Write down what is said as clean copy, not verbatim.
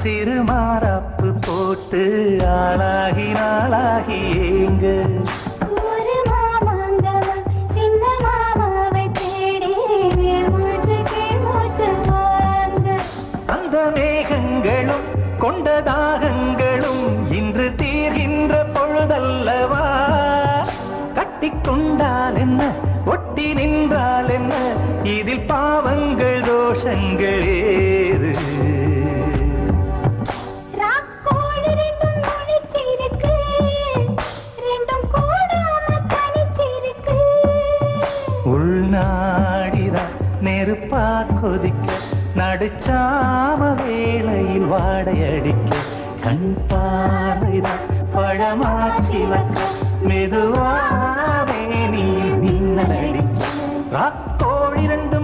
சிறுமாறாப்பு போட்டு ஆளாகி நாளாகி ஏங்க ஒரு மாமாங்கவன் சின்ன மாமாவை தேடி மூச்சு கீழ் மூச்சு வாங்க அந்த மேகங்களும் கொண்ட தாகங்களும் இன்று தீர்கின்ற பொழுதல்லவா கட்டிக்கொண்டால் என்ன ஒட்டி நின்றால் என்ன இதில் பாவங்கள் தோஷங்கள் ஏது ராக்கோடு ரெண்டும் முடிச்சிருக்கு ரெண்டும் கூடாம தனிச்சிருக்கு உள்நாடிதான் நெருப்பா கொதிக்க நடுச்சாம வேளையில் வாடையடிக்க கண் பார்வைதான் பழமாச்சிலக்க மெதுவாவே நீ மின்னல் அடிக்க ராக்கோழி ரெண்டு